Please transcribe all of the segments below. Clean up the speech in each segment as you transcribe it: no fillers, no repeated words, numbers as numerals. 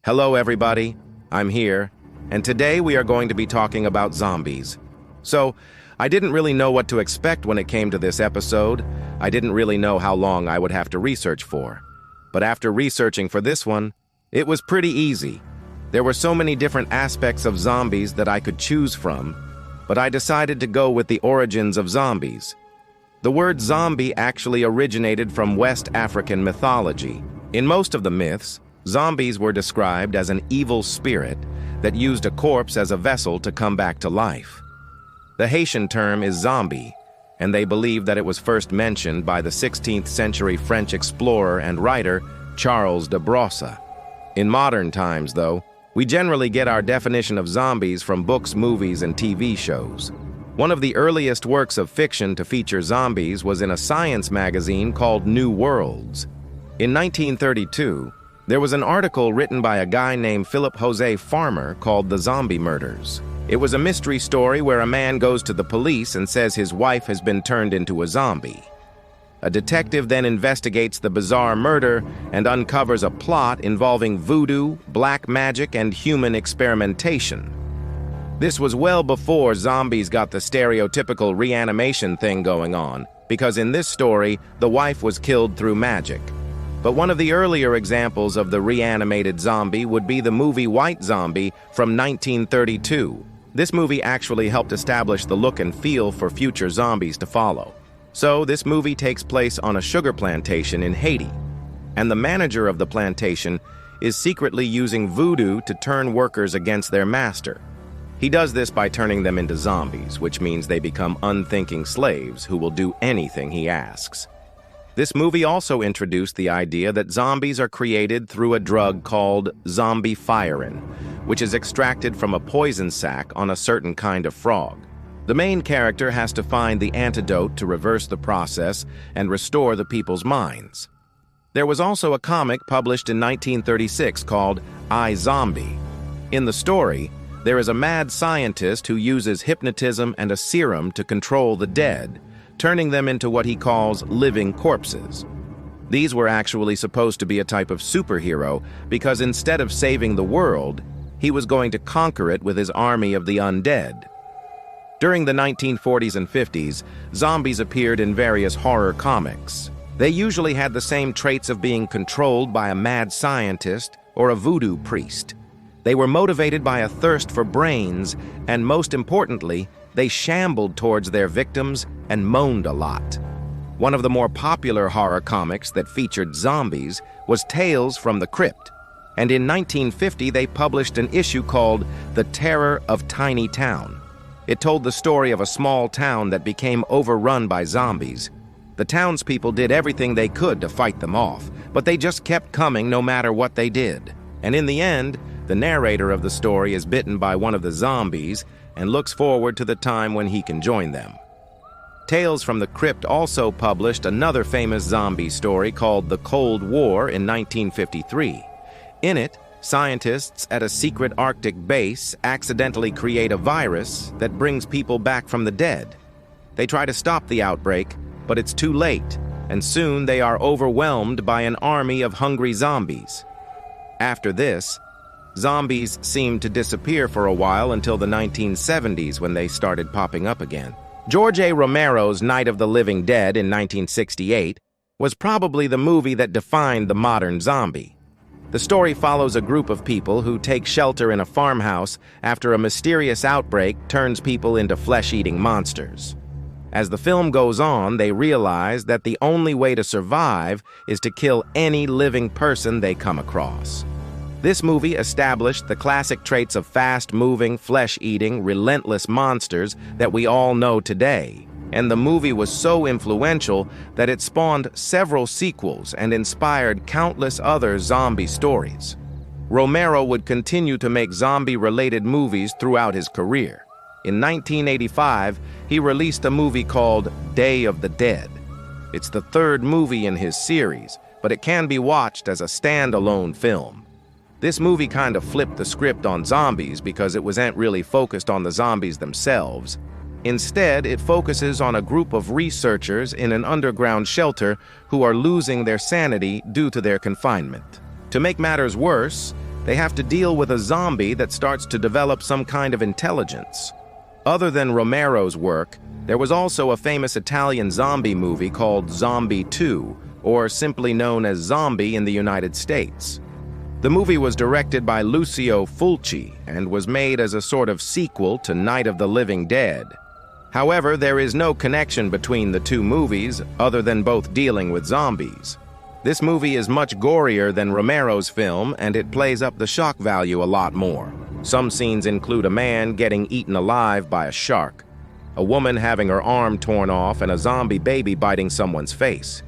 Hello everybody, I'm here, and today we are going to be talking about zombies. So, I didn't really know what to expect when it came to this episode. I didn't really know how long I would have to research for. But after researching for this one, it was pretty easy. There were so many different aspects of zombies that I could choose from, but I decided to go with the origins of zombies. The word zombie actually originated from West African mythology. In most of the myths, zombies were described as an evil spirit that used a corpse as a vessel to come back to life. The Haitian term is zombie, and they believe that it was first mentioned by the 16th century French explorer and writer Charles de Brosse. In modern times, though, we generally get our definition of zombies from books, movies, and TV shows. One of the earliest works of fiction to feature zombies was in a science magazine called New Worlds. In 1932, there was an article written by a guy named Philip Jose Farmer called The Zombie Murders. It was a mystery story where a man goes to the police and says his wife has been turned into a zombie. A detective then investigates the bizarre murder and uncovers a plot involving voodoo, black magic, and human experimentation. This was well before zombies got the stereotypical reanimation thing going on, because in this story, the wife was killed through magic. But one of the earlier examples of the reanimated zombie would be the movie White Zombie from 1932. This movie actually helped establish the look and feel for future zombies to follow. So this movie takes place on a sugar plantation in Haiti, and the manager of the plantation is secretly using voodoo to turn workers against their master. He does this by turning them into zombies, which means they become unthinking slaves who will do anything he asks. This movie also introduced the idea that zombies are created through a drug called zombifirin, which is extracted from a poison sac on a certain kind of frog. The main character has to find the antidote to reverse the process and restore the people's minds. There was also a comic published in 1936 called I, Zombie. In the story, there is a mad scientist who uses hypnotism and a serum to control the dead, turning them into what he calls living corpses. These were actually supposed to be a type of superhero because instead of saving the world, he was going to conquer it with his army of the undead. During the 1940s and 50s, zombies appeared in various horror comics. They usually had the same traits of being controlled by a mad scientist or a voodoo priest. They were motivated by a thirst for brains, and most importantly, they shambled towards their victims and moaned a lot. One of the more popular horror comics that featured zombies was Tales from the Crypt, and in 1950 they published an issue called The Terror of Tiny Town. It told the story of a small town that became overrun by zombies. The townspeople did everything they could to fight them off, but they just kept coming no matter what they did. And in the end, the narrator of the story is bitten by one of the zombies and looks forward to the time when he can join them. Tales from the Crypt also published another famous zombie story called The Cold War in 1953. In it, scientists at a secret Arctic base accidentally create a virus that brings people back from the dead. They try to stop the outbreak, but it's too late, and soon they are overwhelmed by an army of hungry zombies. After this, zombies seemed to disappear for a while until the 1970s when they started popping up again. George A. Romero's Night of the Living Dead in 1968 was probably the movie that defined the modern zombie. The story follows a group of people who take shelter in a farmhouse after a mysterious outbreak turns people into flesh-eating monsters. As the film goes on, they realize that the only way to survive is to kill any living person they come across. This movie established the classic traits of fast-moving, flesh-eating, relentless monsters that we all know today, and the movie was so influential that it spawned several sequels and inspired countless other zombie stories. Romero would continue to make zombie-related movies throughout his career. In 1985, he released a movie called Day of the Dead. It's the third movie in his series, but it can be watched as a standalone film. This movie kind of flipped the script on zombies because it wasn't really focused on the zombies themselves. Instead, it focuses on a group of researchers in an underground shelter who are losing their sanity due to their confinement. To make matters worse, They have to deal with a zombie that starts to develop some kind of intelligence. Other than Romero's work, there was also a famous Italian zombie movie called Zombie 2, or simply known as Zombie in the United States. The movie was directed by Lucio Fulci and was made as a sort of sequel to Night of the Living Dead. However, there is no connection between the two movies other than both dealing with zombies. This movie is much gorier than Romero's film, and it plays up the shock value a lot more. Some scenes include a man getting eaten alive by a shark, a woman having her arm torn off, and a zombie baby biting someone's face.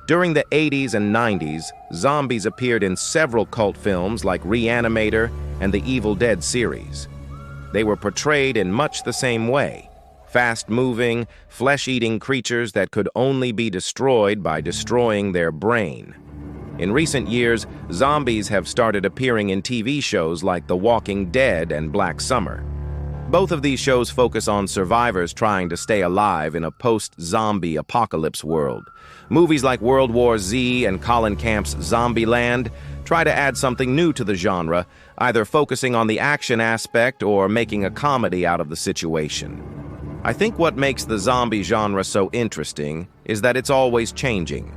During the 80s and 90s, zombies appeared in several cult films like Reanimator and the Evil Dead series. They were portrayed in much the same way: fast-moving, flesh-eating creatures that could only be destroyed by destroying their brain. In recent years, zombies have started appearing in TV shows like The Walking Dead and Black Summer. Both of these shows focus on survivors trying to stay alive in a post-zombie apocalypse world. Movies like World War Z and Colin Camp's Zombieland try to add something new to the genre, either focusing on the action aspect or making a comedy out of the situation. I think what makes the zombie genre so interesting is that it's always changing.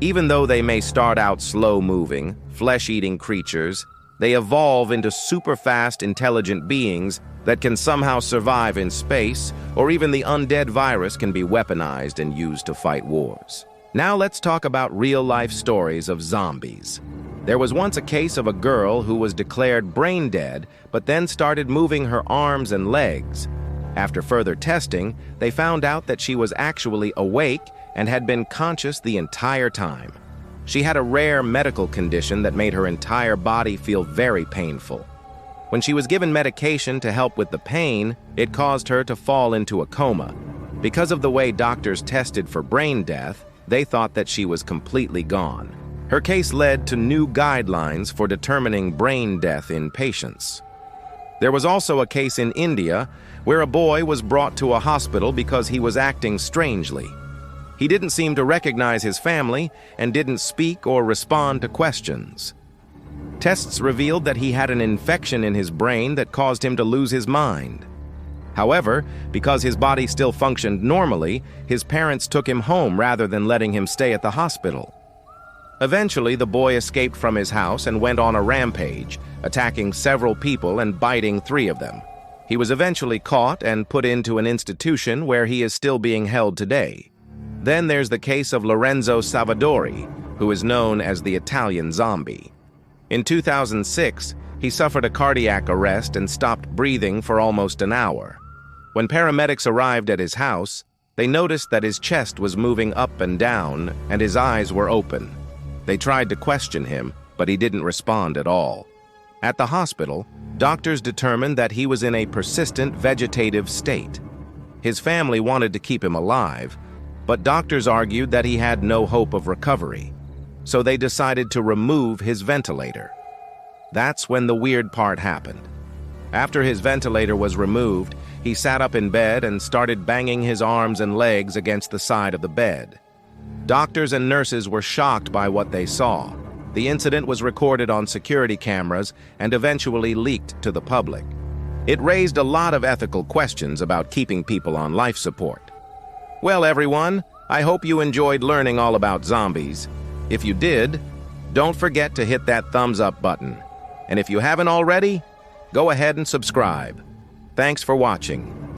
Even though they may start out slow-moving, flesh-eating creatures, they evolve into super-fast, intelligent beings that can somehow survive in space, or even the undead virus can be weaponized and used to fight wars. Now let's talk about real-life stories of zombies. There was once a case of a girl who was declared brain dead, but then started moving her arms and legs. After further testing, they found out that she was actually awake and had been conscious the entire time. She had a rare medical condition that made her entire body feel very painful. When she was given medication to help with the pain, it caused her to fall into a coma. Because of the way doctors tested for brain death, they thought that she was completely gone. Her case led to new guidelines for determining brain death in patients. There was also a case in India where a boy was brought to a hospital because he was acting strangely. He didn't seem to recognize his family and didn't speak or respond to questions. Tests revealed that he had an infection in his brain that caused him to lose his mind. However, because his body still functioned normally, his parents took him home rather than letting him stay at the hospital. Eventually, the boy escaped from his house and went on a rampage, attacking several people and biting 3 of them. He was eventually caught and put into an institution where he is still being held today. Then there's the case of Lorenzo Savadori, who is known as the Italian zombie. In 2006, he suffered a cardiac arrest and stopped breathing for almost an hour. When paramedics arrived at his house, they noticed that his chest was moving up and down and his eyes were open. They tried to question him, but he didn't respond at all. At the hospital, doctors determined that he was in a persistent vegetative state. His family wanted to keep him alive, but doctors argued that he had no hope of recovery, so they decided to remove his ventilator. That's when the weird part happened. After his ventilator was removed, he sat up in bed and started banging his arms and legs against the side of the bed. Doctors and nurses were shocked by what they saw. The incident was recorded on security cameras and eventually leaked to the public. It raised a lot of ethical questions about keeping people on life support. Well, everyone, I hope you enjoyed learning all about zombies. If you did, don't forget to hit that thumbs up button. And if you haven't already, go ahead and subscribe. Thanks for watching.